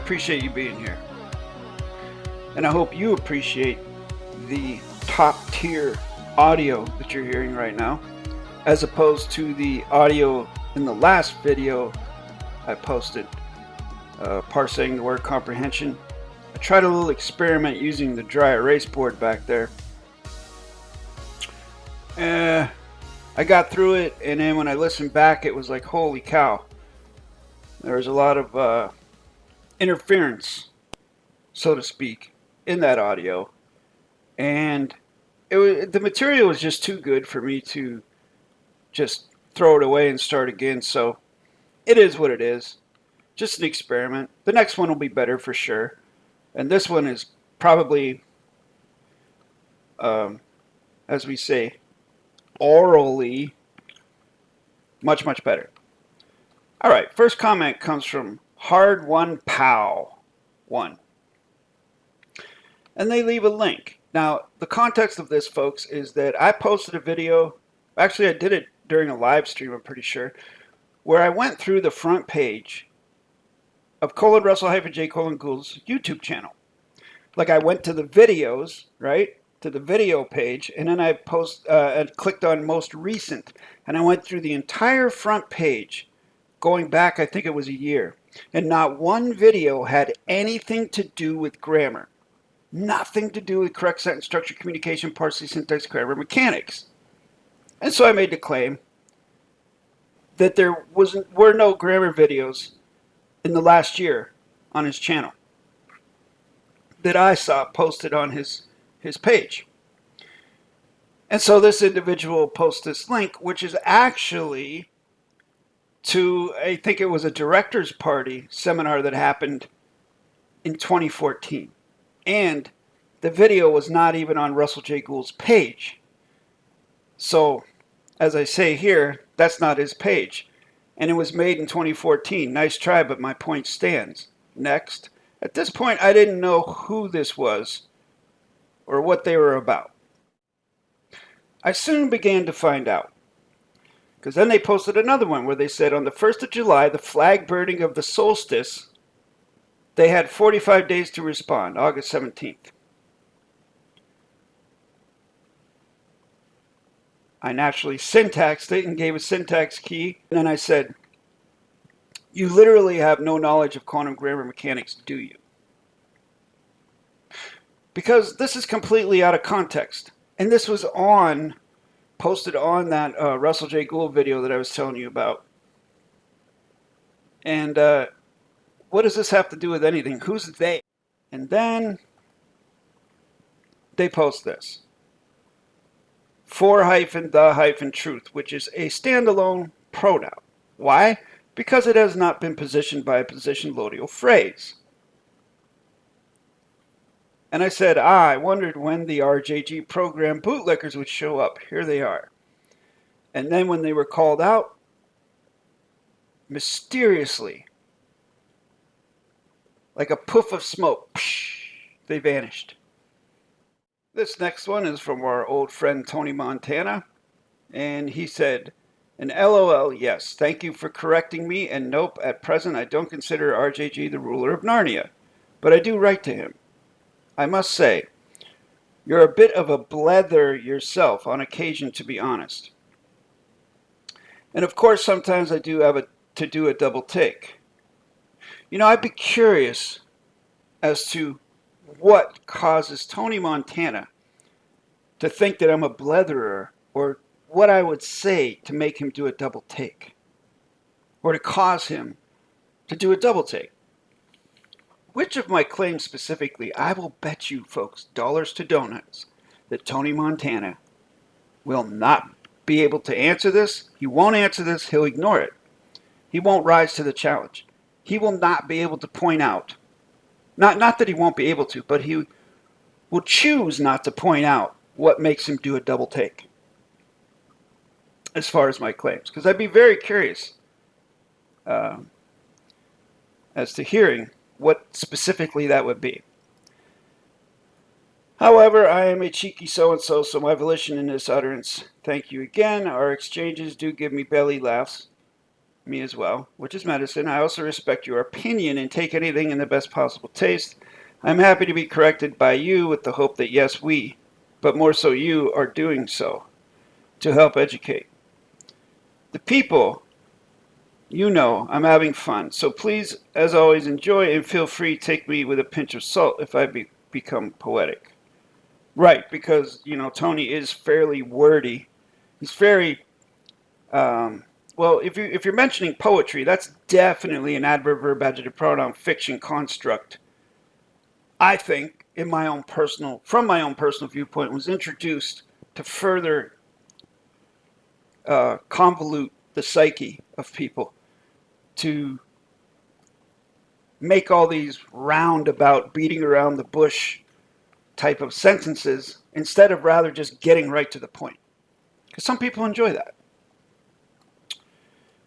appreciate you being here. And I hope you appreciate the top tier audio that you're hearing right now, as opposed to the audio in the last video I posted, parsing the word comprehension. I tried a little experiment using the dry erase board back there. I got through it, and then when I listened back, it was like, holy cow. There was a lot of interference, so to speak, in that audio. And the material was just too good for me to just throw it away and start again. So it is what it is. Just an experiment. The next one will be better for sure. And this one is probably, as we say, orally, much, much better. All right, first comment comes from Hard One Pow 1. And they leave a link. Now, the context of this, folks, is that I posted a video. Actually, I did it during a live stream, I'm pretty sure, where I went through the front page of Russell-J Gould's YouTube channel. Like, I went to the videos, right? To the video page, and then I clicked on most recent, and I went through the entire front page, going back, I think it was a year, and not one video had anything to do with grammar. Nothing to do with correct sentence structure, communication, parsing, syntax, grammar, mechanics. And so I made the claim that there were no grammar videos in the last year on his channel that I saw posted on his page. And so this individual posts this link, which is actually to, I think it was a director's party seminar that happened in 2014. And the video was not even on Russell J. Gould's page. So, as I say here, that's not his page. And it was made in 2014. Nice try, but my point stands. Next. At this point, I didn't know who this was or what they were about. I soon began to find out. Because then they posted another one where they said on the 1st of July, the flag burning of the solstice, they had 45 days to respond, August 17th. I naturally syntaxed it and gave a syntax key. And then I said, you literally have no knowledge of quantum grammar mechanics, do you? Because this is completely out of context. And this was posted on that Russell J. Gould video that I was telling you about. And what does this have to do with anything? Who's they? And then they post this. For-the-truth, which is a standalone pronoun. Why? Because it has not been positioned by a position loadial phrase. And I said, I wondered when the RJG program bootlickers would show up. Here they are. And then when they were called out, mysteriously, like a puff of smoke, they vanished. This next one is from our old friend Tony Montana. And he said, an LOL, yes, thank you for correcting me. And nope, at present I don't consider RJG the ruler of Narnia. But I do write to him. I must say, you're a bit of a blether yourself on occasion, to be honest. And of course, sometimes I do have to do a double take. You know, I'd be curious as to what causes Tony Montana to think that I'm a bletherer, or what I would say to make him do a double take, or to cause him to do a double take. Which of my claims specifically, I will bet you folks dollars to donuts that Tony Montana will not be able to answer this. He won't answer this. He'll ignore it. He won't rise to the challenge. He will not be able to point out, not that he won't be able to, but he will choose not to point out what makes him do a double take as far as my claims. Because I'd be very curious as to hearing what specifically that would be. However, I am a cheeky so-and-so, so my volition in this utterance. Thank you again. Our exchanges do give me belly laughs. me as well, which is medicine. I also respect your opinion and take anything in the best possible taste. I'm happy to be corrected by you with the hope that yes, we, but more so you, are doing so to help educate. The people, you know, I'm having fun. So please, as always, enjoy and feel free to take me with a pinch of salt if I become poetic. Right, because, you know, Tony is fairly wordy. He's very, well, if you're mentioning poetry, that's definitely an adverb, verb, adjective, pronoun, fiction construct. I think, from my own personal viewpoint, was introduced to further convolute the psyche of people, to make all these roundabout, beating around the bush type of sentences instead of rather just getting right to the point. Because some people enjoy that.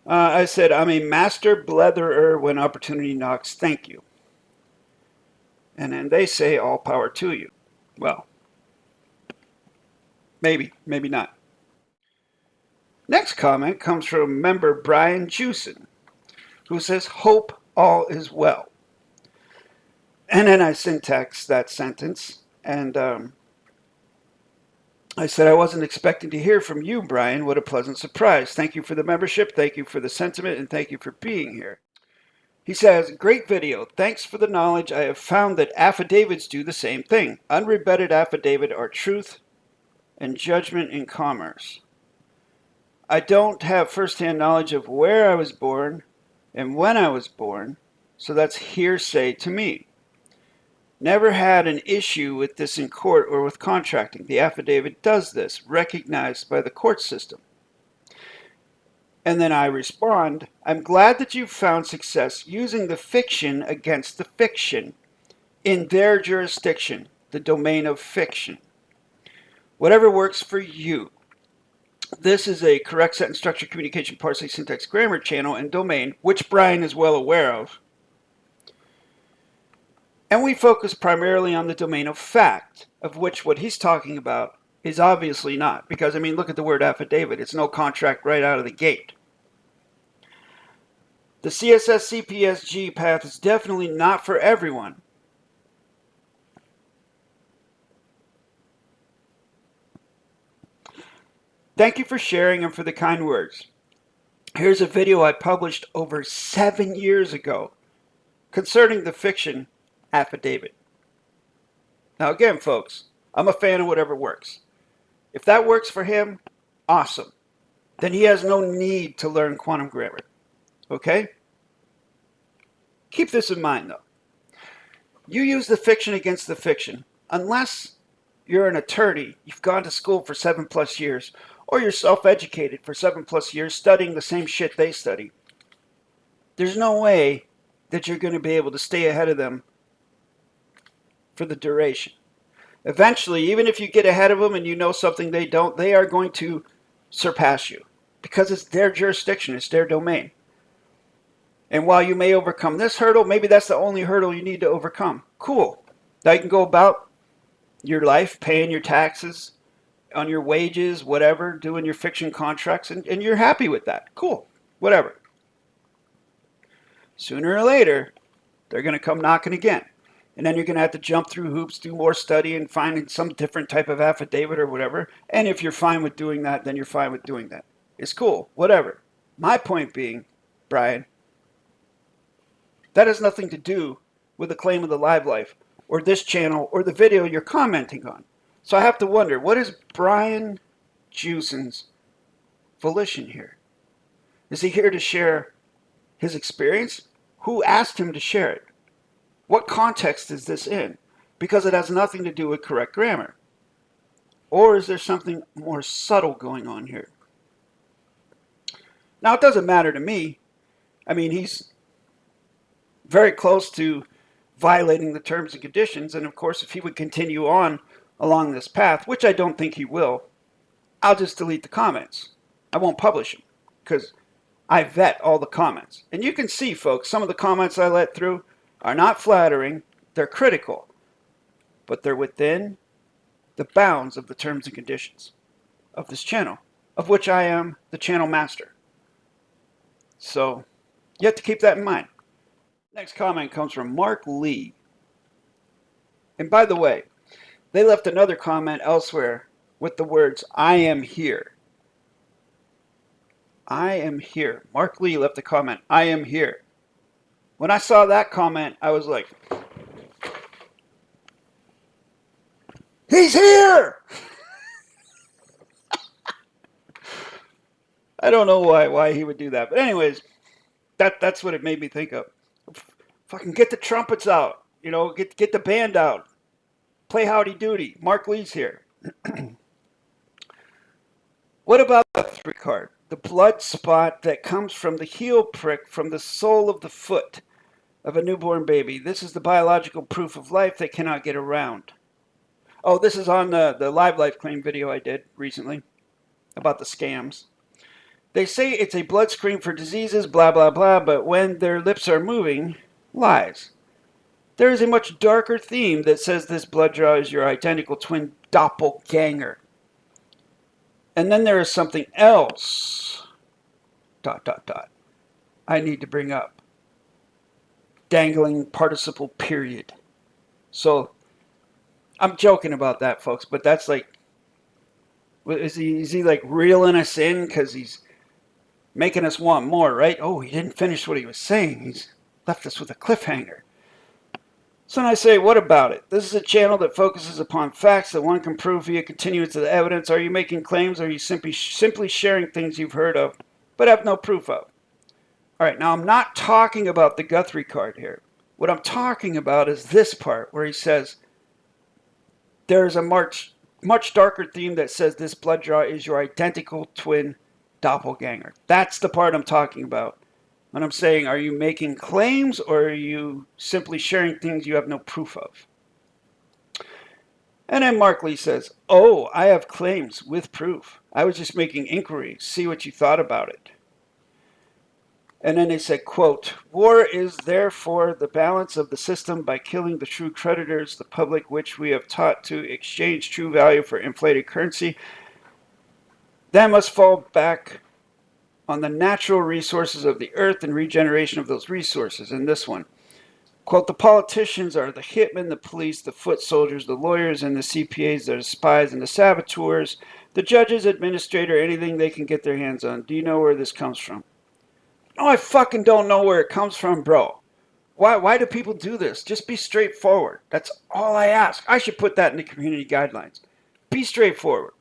I said, I'm a master bletherer when opportunity knocks. Thank you. And then they say, all power to you. Well, maybe, maybe not. Next comment comes from member Brian Jewson, who says, hope all is well. And then I syntaxed that sentence, and I said, I wasn't expecting to hear from you, Brian. What a pleasant surprise. Thank you for the membership, thank you for the sentiment, and thank you for being here. He says, great video. Thanks for the knowledge. I have found that affidavits do the same thing. Unrebutted affidavit are truth and judgment in commerce. I don't have firsthand knowledge of where I was born and when I was born, so that's hearsay to me. Never had an issue with this in court or with contracting. The affidavit does this, recognized by the court system. And then I respond, I'm glad that you've found success using the fiction against the fiction in their jurisdiction, the domain of fiction. Whatever works for you. This is a correct sentence structure, communication, PARSE, syntax, grammar channel and domain, which Brian is well aware of. And we focus primarily on the domain of fact, of which what he's talking about is obviously not. Because, I mean, look at the word affidavit. It's no contract right out of the gate. The CSS CPSG path is definitely not for everyone. Thank you for sharing and for the kind words. Here's a video I published over 7 years ago concerning the fiction affidavit. Now again, folks, I'm a fan of whatever works. If that works for him, awesome. Then he has no need to learn quantum grammar. Okay? Keep this in mind, though. You use the fiction against the fiction unless you're an attorney, you've gone to school for 7+ years, or you're self-educated for 7+ years studying the same shit they study. There's no way that you're going to be able to stay ahead of them for the duration. Eventually, even if you get ahead of them and you know something they don't, they are going to surpass you because it's their jurisdiction, it's their domain. And while you may overcome this hurdle, maybe that's the only hurdle you need to overcome. Cool. Now you can go about your life, paying your taxes on your wages, whatever, doing your fiction contracts, and you're happy with that. Cool. Whatever. Sooner or later, they're going to come knocking again. And then you're going to have to jump through hoops, do more study, and find some different type of affidavit or whatever. And if you're fine with doing that, then you're fine with doing that. It's cool. Whatever. My point being, Brian, that has nothing to do with the claim of the live life or this channel or the video you're commenting on. So I have to wonder, what is Brian Jewson's volition here? Is he here to share his experience? Who asked him to share it? What context is this in? Because it has nothing to do with correct grammar. Or is there something more subtle going on here? Now, it doesn't matter to me. I mean, he's very close to violating the terms and conditions. And of course, if he would continue on along this path, which I don't think he will, I'll just delete the comments. I won't publish them because I vet all the comments. And you can see, folks, some of the comments I let through are not flattering. They're critical. But they're within the bounds of the terms and conditions of this channel, of which I am the channel master. So you have to keep that in mind. Next comment comes from Mark Lee. And by the way, they left another comment elsewhere with the words, I am here. I am here. Mark Lee left a comment, I am here. When I saw that comment, I was like, he's here! I don't know why he would do that. But anyways, that's what it made me think of. Fucking get the trumpets out. You know, get the band out. Play Howdy Doody. Mark Lee's here. What about the Guthrie card? The blood spot that comes from the heel prick from the sole of the foot of a newborn baby. This is the biological proof of life they cannot get around. Oh, this is on the live life claim video I did recently about the scams. They say it's a blood screen for diseases, blah, blah, blah, but when their lips are moving, lies. There is a much darker theme that says this blood draw is your identical twin doppelganger. And then there is something else, ... I need to bring up. Dangling participle period. So, I'm joking about that, folks, but that's like, is he like reeling us in because he's making us want more, right? Oh, he didn't finish what he was saying. He's left us with a cliffhanger. So then I say, what about it? This is a channel that focuses upon facts that one can prove via continuance of the evidence. Are you making claims, or are you simply sharing things you've heard of but have no proof of? All right, now I'm not talking about the Guthrie card here. What I'm talking about is this part where he says there's a much darker theme that says this blood draw is your identical twin doppelganger. That's the part I'm talking about. When I'm saying, are you making claims, or are you simply sharing things you have no proof of? And then Mark Lee says, oh, I have claims with proof. I was just making inquiries, see what you thought about it. And then they say, quote, war is therefore the balance of the system by killing the true creditors, the public, which we have taught to exchange true value for inflated currency. That must fall back on the natural resources of the earth and regeneration of those resources. In this one, quote, the politicians are the hitmen, the police, the foot soldiers, the lawyers, and the CPAs, they're the spies and the saboteurs, the judges, administrator, anything they can get their hands on. Do you know where this comes from? No, I fucking don't know where it comes from, bro. Why do people do this? Just be straightforward. That's all I ask. I should put that in the community guidelines. Be straightforward.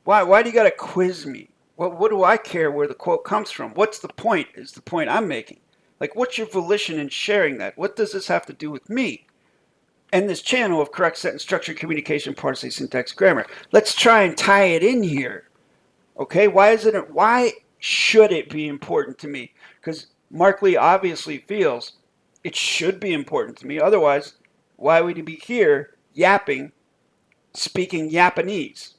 Why do you got to quiz me? What do I care where the quote comes from? What's the point, is the point I'm making. Like, what's your volition in sharing that? What does this have to do with me and this channel of correct sentence structure, communication, parse, syntax, grammar? Let's try and tie it in here. Okay, why should it be important to me? Because Mark Lee obviously feels it should be important to me. Otherwise, why would he be here yapping, speaking Japanese?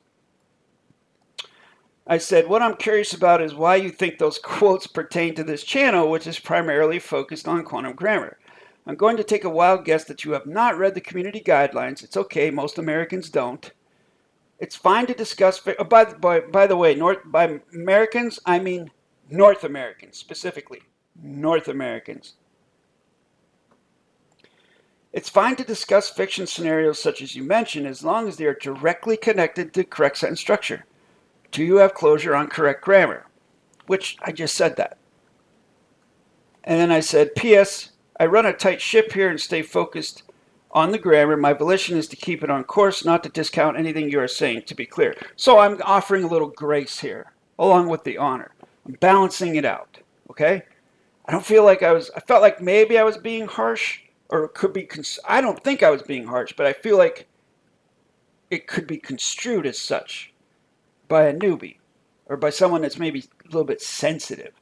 I said, what I'm curious about is why you think those quotes pertain to this channel, which is primarily focused on quantum grammar. I'm going to take a wild guess that you have not read the community guidelines. It's okay, most Americans don't. It's fine to discuss, by the way, by Americans, I mean North Americans, specifically North Americans. It's fine to discuss fiction scenarios such as you mentioned, as long as they are directly connected to correct sentence structure. Do you have closure on correct grammar? Which I just said that. And then I said, P.S. I run a tight ship here and stay focused on the grammar. My volition is to keep it on course, not to discount anything you are saying, to be clear. So I'm offering a little grace here, along with the honor. I'm balancing it out, okay? I felt like maybe I was being harsh, or it could be, I don't think I was being harsh, but I feel like it could be construed as such by a newbie, or by someone that's maybe a little bit sensitive.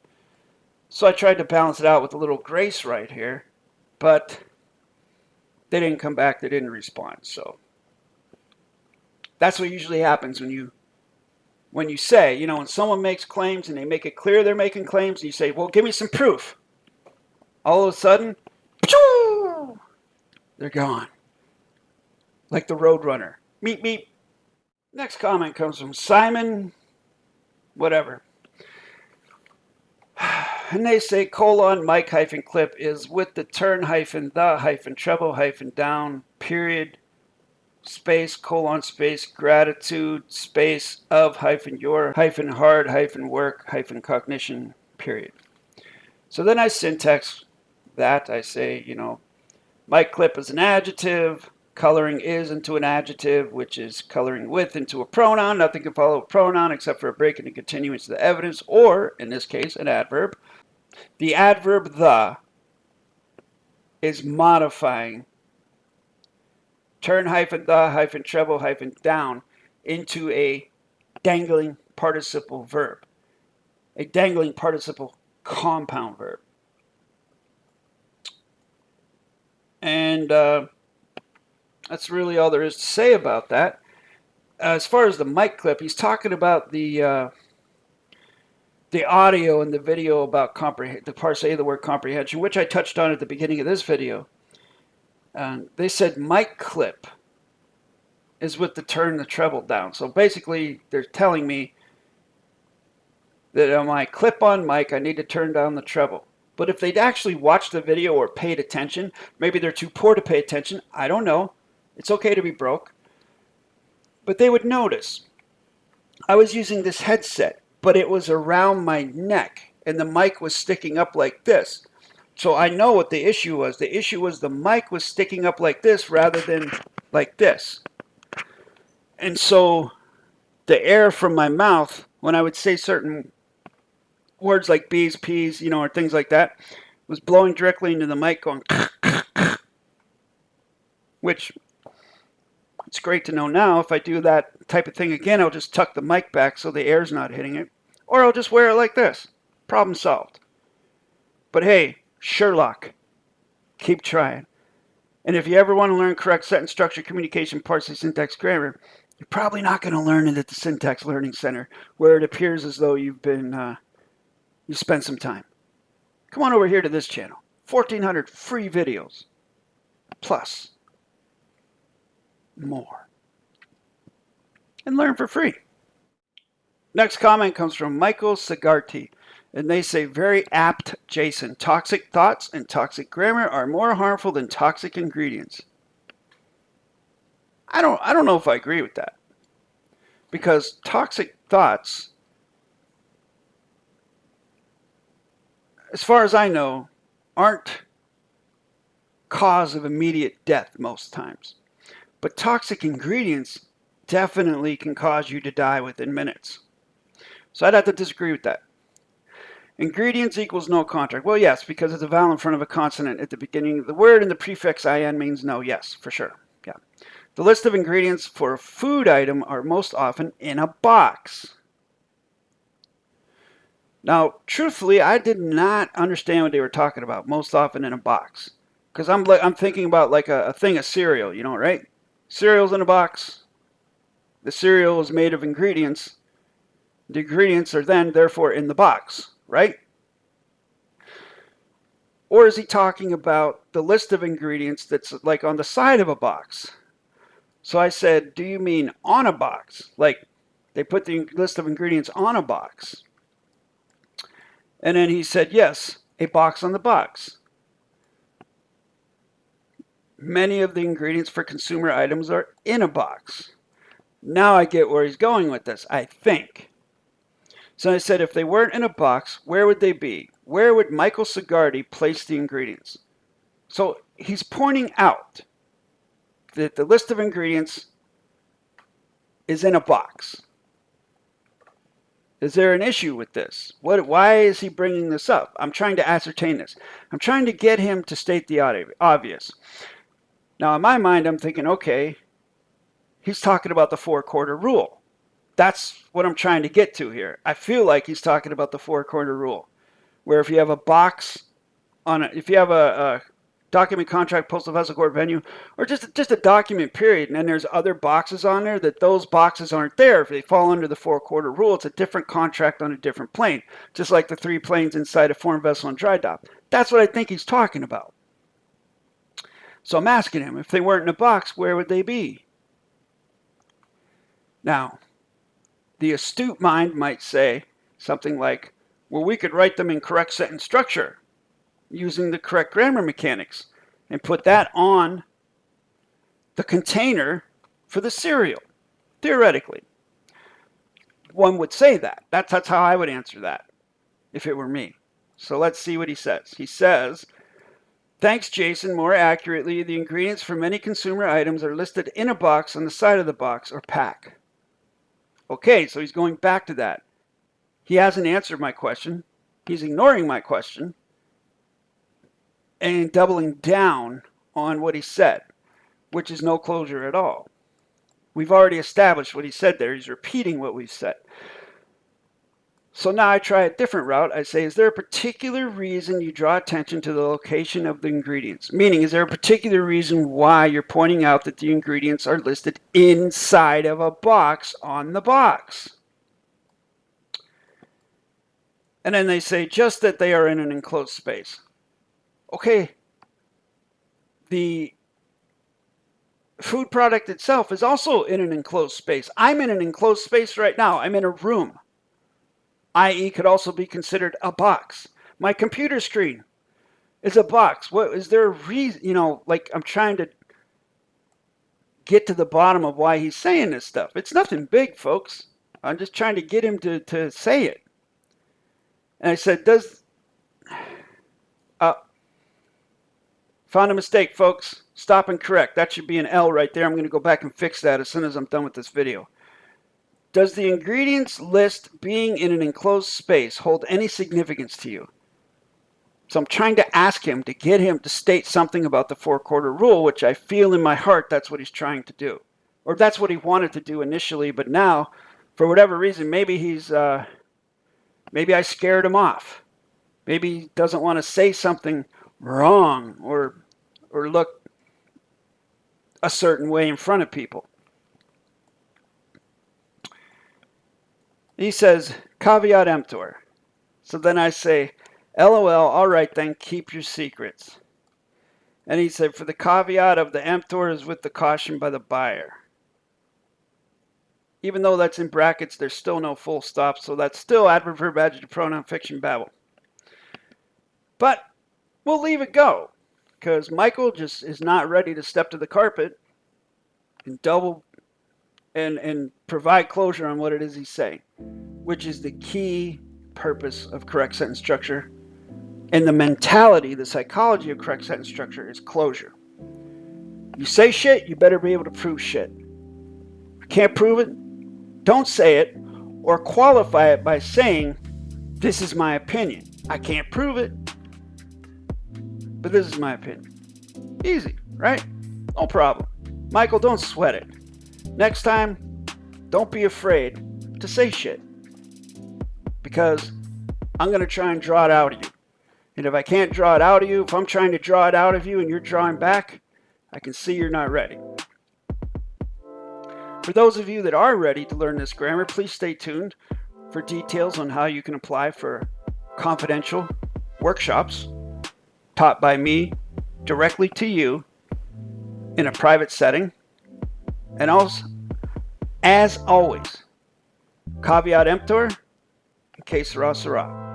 So I tried to balance it out with a little grace right here, but they didn't come back, they didn't respond. So that's what usually happens when you say, you know, when someone makes claims and they make it clear they're making claims, and you say, well, give me some proof. All of a sudden, they're gone. Like the Roadrunner. Meep, meep. Next comment comes from Simon, whatever. And they say colon mic hyphen clip is with the turn hyphen the hyphen treble hyphen down period space colon space gratitude space of hyphen your hyphen hard hyphen work hyphen cognition period. So then I syntax that. I say, you know, mic clip is an adjective, coloring is into an adjective, which is coloring with into a pronoun. Nothing can follow a pronoun except for a break in the continuance of the evidence, or in this case, an adverb. The adverb the is modifying turn hyphen the hyphen treble hyphen down into a dangling participle verb, a dangling participle compound verb. And that's really all there is to say about that. As far as the mic clip, he's talking about the audio and the video about the parse of the word comprehension, which I touched on at the beginning of this video. They said mic clip is with the turn the treble down. So basically, they're telling me that on my clip on mic, I need to turn down the treble. But if they'd actually watched the video or paid attention, maybe they're too poor to pay attention, I don't know. It's okay to be broke. But they would notice I was using this headset, but it was around my neck, and the mic was sticking up like this. So I know what the issue was. The issue was the mic was sticking up like this rather than like this. And so the air from my mouth, when I would say certain words like B's, P's, you know, or things like that, was blowing directly into the mic going which it's great to know now. If I do that type of thing again, I'll just tuck the mic back so the air's not hitting it. Or I'll just wear it like this. Problem solved. But hey, Sherlock, keep trying. And if you ever want to learn correct sentence structure, communication, parse, syntax, grammar, you're probably not going to learn it at the Syntax Learning Center, where it appears as though you've been you spent some time. Come on over here to this channel. 1,400 free videos. Plus more. And learn for free. Next comment comes from Michael Sagarty. And they say, very apt, Jason. Toxic thoughts and toxic grammar are more harmful than toxic ingredients. I don't know if I agree with that. Because toxic thoughts, as far as I know, aren't cause of immediate death most times. But toxic ingredients definitely can cause you to die within minutes. So I'd have to disagree with that. Ingredients equals no contract. Well, yes, because it's a vowel in front of a consonant at the beginning of the word, and the prefix in means no. Yes, for sure. Yeah. The list of ingredients for a food item are most often in a box. Now, truthfully, I did not understand what they were talking about, most often in a box. Because I'm thinking about like a thing of cereal, you know, right? Cereal's in a box. The cereal is made of ingredients. The ingredients are then, therefore, in the box, right? Or is he talking about the list of ingredients that's like on the side of a box? So I said, do you mean on a box? Like they put the list of ingredients on a box? And then he said, yes, a box on the box. Many of the ingredients for consumer items are in a box. Now I get where he's going with this, I think. So I said, if they weren't in a box, where would they be? Where would Michael Sagarty place the ingredients? So he's pointing out that the list of ingredients is in a box. Is there an issue with this? Why is he bringing this up? I'm trying to ascertain this. I'm trying to get him to state the obvious. Now, in my mind, I'm thinking, okay, he's talking about the 4-quarter rule. That's what I'm trying to get to here. I feel like he's talking about the 4-quarter rule, where if you have a box on if you have a document, contract, postal vessel, court, venue, or just a document period, and then there's other boxes on there, that those boxes aren't there. If they fall under the 4-quarter rule, it's a different contract on a different plane, just like the 3 planes inside a foreign vessel and dry dock. That's what I think he's talking about. So I'm asking him, if they weren't in a box, where would they be? Now, the astute mind might say something like, where we could write them in correct sentence structure using the correct grammar mechanics and put that on the container for the cereal, theoretically. One would say that. That's how I would answer that if it were me. So let's see what he says. He says, thanks, Jason. More accurately, the ingredients for many consumer items are listed in a box on the side of the box or pack. Okay, so he's going back to that. He hasn't answered my question. He's ignoring my question and doubling down on what he said, which is no closure at all. We've already established what he said there. He's repeating what we've said. So now I try a different route. I say, is there a particular reason you draw attention to the location of the ingredients? Meaning, is there a particular reason why you're pointing out that the ingredients are listed inside of a box on the box? And then they say, just that they are in an enclosed space. Okay, the food product itself is also in an enclosed space. I'm in an enclosed space right now. I'm in a room, i.e. could also be considered a box. My computer screen is a box. What is there a reason, like I'm trying to get to the bottom of why he's saying this stuff. It's nothing big, folks. I'm just trying to get him to say it. And I said, found a mistake, folks. Stop and correct. That should be an L right there. I'm going to go back and fix that as soon as I'm done with this video. Does the ingredients list being in an enclosed space hold any significance to you? So I'm trying to ask him to get him to state something about the 4-quarter rule, which I feel in my heart that's what he's trying to do. Or that's what he wanted to do initially, but now, for whatever reason, maybe maybe I scared him off. Maybe he doesn't want to say something wrong or look a certain way in front of people. He says, caveat emptor. So then I say, LOL, all right then, keep your secrets. And he said, for the caveat of the emptor is with the caution by the buyer. Even though that's in brackets, there's still no full stop, so that's still adverb, verb, adjective, pronoun, fiction, babble. But we'll leave it go, because Michael just is not ready to step to the carpet and provide closure on what it is he's saying, which is the key purpose of correct sentence structure. And the mentality, the psychology of correct sentence structure is closure. You say shit, you better be able to prove shit. I can't prove it, don't say it, or qualify it by saying, this is my opinion. I can't prove it, but this is my opinion. Easy, right? No problem. Michael, don't sweat it. Next time, don't be afraid to say shit, because I'm going to try and draw it out of you. And if I can't draw it out of you, if I'm trying to draw it out of you and you're drawing back, I can see you're not ready. For those of you that are ready to learn this grammar, please stay tuned for details on how you can apply for confidential workshops taught by me directly to you in a private setting. And also, as always, caveat emptor, que sera, sera.